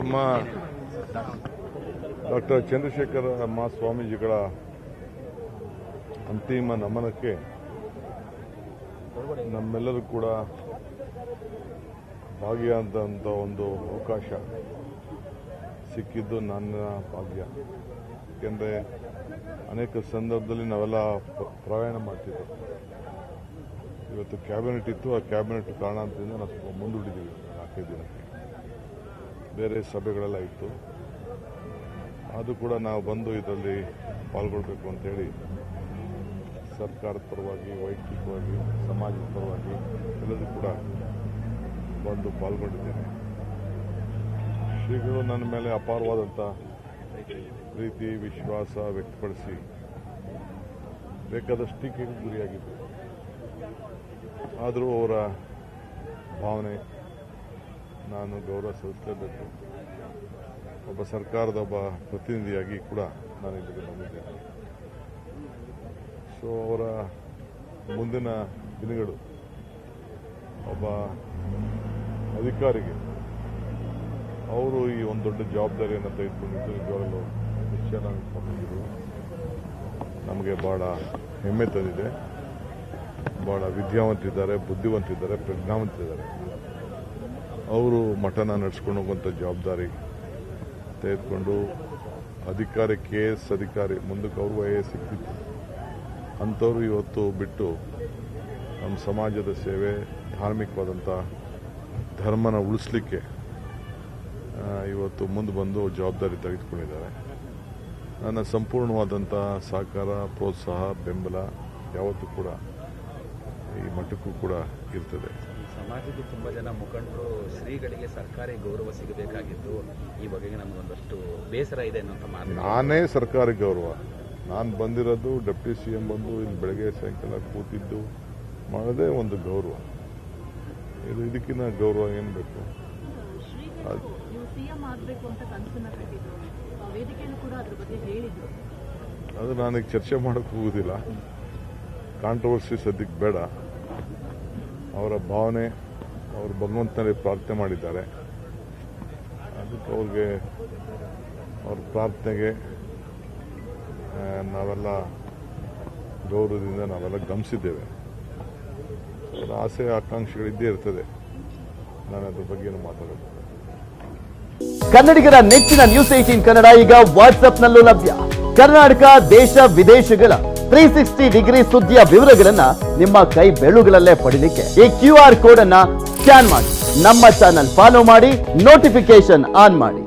ನಮ್ಮ ಡಾಕ್ಟರ್ ಚಂದ್ರಶೇಖರ ಮಹಾಸ್ವಾಮೀಜಿಗಳ ಅಂತಿಮ ನಮನಕ್ಕೆ ನಮ್ಮೆಲ್ಲರೂ ಕೂಡ ಭಾಗಿಯಾದಂಥ ಒಂದು ಅವಕಾಶ ಸಿಕ್ಕಿದ್ದು ನನ್ನ ಭಾಗ್ಯ. ಏಕೆಂದರೆ ಅನೇಕ ಸಂದರ್ಭದಲ್ಲಿ ನಾವೆಲ್ಲ ಪ್ರಯಾಣ ಮಾಡ್ತಿದ್ದೆವು. ಇವತ್ತು ಕ್ಯಾಬಿನೆಟ್ ಇತ್ತು, ಆ ಕ್ಯಾಬಿನೆಟ್ ಕಾರಣದಿಂದ ನಾವು ಸ್ವಲ್ಪ ಮುಂದೂಡಿದ್ದೀವಿ 4 ದಿನಕ್ಕೆ. ಬೇರೆ ಸಭೆಗಳೆಲ್ಲ ಇತ್ತು, ಅದು ಕೂಡ ನಾವು ಬಂದು ಇದರಲ್ಲಿ ಪಾಲ್ಗೊಳ್ಬೇಕು ಅಂತೇಳಿ ಸರ್ಕಾರದ ಪರವಾಗಿ, ವೈಯಕ್ತಿಕವಾಗಿ, ಸಮಾಜದ ಪರವಾಗಿ ಎಲ್ಲದೂ ಕೂಡ ಬಂದು ಪಾಲ್ಗೊಂಡಿದ್ದೇನೆ. ಶ್ರೀಗಳು ನನ್ನ ಮೇಲೆ ಅಪಾರವಾದಂಥ ಪ್ರೀತಿ, ವಿಶ್ವಾಸ ವ್ಯಕ್ತಪಡಿಸಿ ಬೇಕಾದಷ್ಟು ಟೀಕೆಗೆ ಗುರಿಯಾಗಿದ್ದರು. ಆದರೂ ಅವರ ಭಾವನೆ ನಾನು ಗೌರವ ಸಲ್ಲಿಸಲೇಬೇಕು. ಒಬ್ಬ ಸರ್ಕಾರದ ಒಬ್ಬ ಪ್ರತಿನಿಧಿಯಾಗಿ ಕೂಡ ನಾನು ಇಲ್ಲಿಗೆ ಬಂದಿದ್ದೇನೆ. ಸೊ ಅವರ ಮುಂದಿನ ದಿನಗಳು ಒಬ್ಬ ಅಧಿಕಾರಿಗೆ ಅವರು ಈ ಒಂದು ದೊಡ್ಡ ಜವಾಬ್ದಾರಿಯನ್ನು ತೆಗೆದುಕೊಂಡಿದ್ದು ನಿಜವಾಗಲೂ ಚೆನ್ನಾಗಿ ನಮಗೆ ಬಹಳ ಹೆಮ್ಮೆ ತಂದಿದೆ. ಬಹಳ ವಿದ್ಯಾವಂತಿದ್ದಾರೆ, ಬುದ್ಧಿವಂತಿದ್ದಾರೆ, ಪ್ರಜ್ಞಾವಂತಿದ್ದಾರೆ. ಅವರು ಮಠನ ನಡೆಸ್ಕೊಂಡು ಹೋಗುವಂಥ ಜವಾಬ್ದಾರಿ ತೆಗೆದುಕೊಂಡು ಅಧಿಕಾರಿ, KS ಅಧಿಕಾರಿ, ಮುಂದಕ್ಕೆ ಅವ್ರಿಗೂ IAS ಸಿಕ್ತಿತ್ತು. ಅಂಥವ್ರು ಇವತ್ತು ಬಿಟ್ಟು ನಮ್ಮ ಸಮಾಜದ ಸೇವೆ, ಧಾರ್ಮಿಕವಾದಂಥ ಧರ್ಮನ ಉಳಿಸ್ಲಿಕ್ಕೆ ಇವತ್ತು ಮುಂದೆ ಬಂದು ಜವಾಬ್ದಾರಿ ತೆಗೆದುಕೊಂಡಿದ್ದಾರೆ. ನನ್ನ ಸಂಪೂರ್ಣವಾದಂಥ ಸಹಕಾರ, ಪ್ರೋತ್ಸಾಹ, ಬೆಂಬಲ ಯಾವತ್ತೂ ಕೂಡ ಈ ಮಠಕ್ಕೂ ಕೂಡ ಇರ್ತದೆ. ಸಮಾಜದ ತುಂಬ ಜನ ಮುಖಂಡರು ಶ್ರೀಗಳಿಗೆ ಸರ್ಕಾರಿ ಗೌರವ ಸಿಗಬೇಕಾಗಿದ್ದು ಈ ಬಗೆಗೆ ನಮಗೊಂದಷ್ಟು ಬೇಸರ ಇದೆ ಅನ್ನೋ ಮಾತು. ನಾನೇ ಸರ್ಕಾರಿ ಗೌರವ, ನಾನು ಬಂದಿರೋದು ಡೆಪ್ಟಿ CM ಬಂದು ಇಲ್ಲಿ ಬೆಳಗ್ಗೆ ಸಾಯಂಕಾಲ ಕೂತಿದ್ದು ಮಾಡೋದೇ ಒಂದು ಗೌರವ. ಇದಕ್ಕಿಂತ ಗೌರವ ಏನು ಬೇಕು? ಅದು ನಾನೀಗ ಚರ್ಚೆ ಮಾಡೋಕ್ಕೆ ಹೋಗುವುದಿಲ್ಲ. ಕಾಂಟ್ರವರ್ಸಿ ಸದ್ಯಕ್ಕೆ ಬೇಡ. ಅವರ ಭಾವನೆ, ಅವರು ಭಗವಂತನಲ್ಲಿ ಪ್ರಾರ್ಥನೆ ಮಾಡಿದ್ದಾರೆ. ಅದಕ್ಕೆ ಅವ್ರಿಗೆ ಅವ್ರ ಪ್ರಾರ್ಥನೆಗೆ ನಾವೆಲ್ಲ ಗೌರವದಿಂದ ನಾವೆಲ್ಲ ಗಮನಿಸಿದ್ದೇವೆ. ಅವರ ಆಸೆ, ಆಕಾಂಕ್ಷೆಗಳಿದ್ದೇ ಇರ್ತದೆ. ನಾನು ಅದ್ರ ಬಗ್ಗೆ ಏನು ಮಾತಾಡೋದು. ಕನ್ನಡಿಗರ ನೆಚ್ಚಿನ ನ್ಯೂಸ್ 18 ಕನ್ನಡ ಈಗ ವಾಟ್ಸ್ಆಪ್ನಲ್ಲೂ ಲಭ್ಯ. ಕರ್ನಾಟಕ, ದೇಶ ವಿದೇಶಗಳ 360 ಡಿಗ್ರಿ ಸುದ್ದಿಯ ವಿವರಗಳನ್ನ ನಿಮ್ಮ ಕೈ ಬೆರಳುಗಳಲ್ಲೇ ಪಡಿಲಿಕ್ಕೆ ಈ QR ಕೋಡ್ ಅನ್ನ ಸ್ಕ್ಯಾನ್ ಮಾಡಿ, ನಮ್ಮ ಚಾನಲ್ ಫಾಲೋ ಮಾಡಿ, ನೋಟಿಫಿಕೇಶನ್ ಆನ್ ಮಾಡಿ.